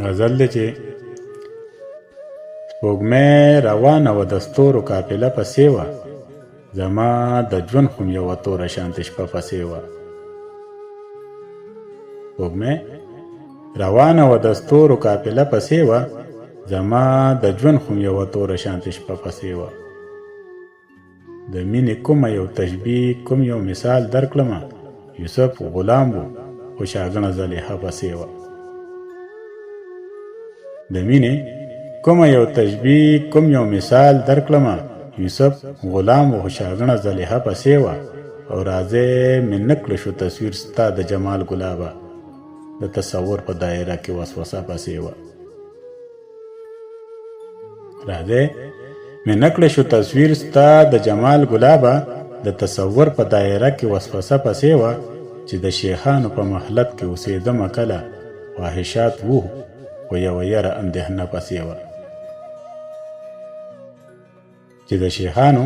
غزل دی چې سپوږمۍ روانه وه د ستورو قافله پسې وه، زما د ژوند خو یوه توره شانتې شپه پسې وه. سپوږمۍ روانه وه د ستورو قافله پسې وه، زما د ژوند خو یوه توره شانتې شپه پسې وه. د مینې کومه یو تشبیه کوم یو مثال درکړمه، یوسف غلام و خو شاګڼه زلیخا پسې وه. د مینې کومه یو تشبیه کوم یو مثال درکړمه، یوسف غلام و خو شاګڼه زلیخا پسې وه. او راځې مې نه کړه شو تصویر ستا د جمال ګلابه، د تصور په دایره کې وسوسه پسې وه. راځې مې نه کړه شو تصویر ستا د جمال ګلابه، د تصور په دایره کې وسوسه پسې وه. چې د شیخانو په محلت کې اوسېدمه کله، خواهشات وو خو یوه یره اندېښنه پسې وه. چې د شیخانو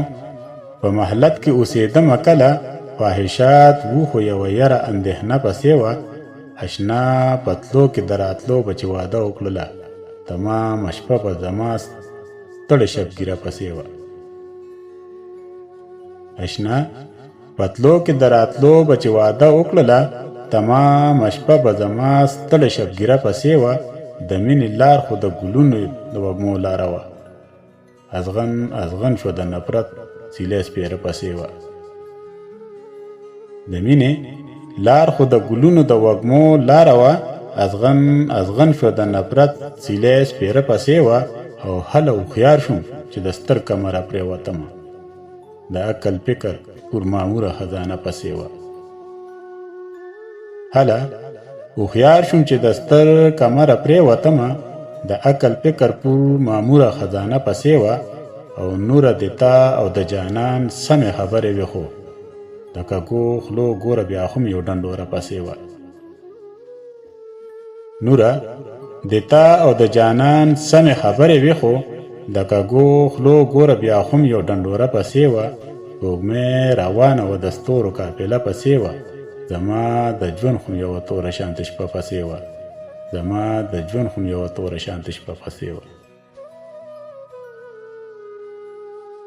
په محلت کې اوسېدمه کله، خواهشات وو خو یوه یره اندېښنه پسې وه. اشنا پتلو کې د راتلو به چې واده وکړله، تمامه شپه به زما ستړې شبګیره پسې وه. اشنا پتلو کې د راتلو به چې واده وکړله، تمامه شپه به زما ستړې شبګیره پسې وه. د مینې لار خو د ګلونو د وږمو لاره وه، ازغن ازغن شو د نفرت سیلې سپېره پسې وه. د مینې لار خو د ګلونو د وږمو لاره وه، ازغن ازغن شو د نفرت سیلې سپېره پسې وه. او هله هوښیار شوم چې د ستر کمره پرېوتمه، د عقل فکر پر ماموره خزانه پسې وه. هله هوښیار شوم چې د ستر کمره پرېوتمه، د عقل فکر پر ماموره خزانه پسې وه. او نوره د تا او د جانان سمې خبرې وې، خو د کږو خلو ګوره بیا هم یو ډنډوره پسې وه. نوره د تا او د جانان سمې خبرې وې، خو د کږو خلو ګوره بیا هم یو ډنډوره پسې وه. سپوږمۍ روانه وه د ستورو قافله پسې وه، زما د ژوند خو یوه توره شانتې شپه پسې وه. زما د ژوند خو یوه توره شانتې شپه پسې وه.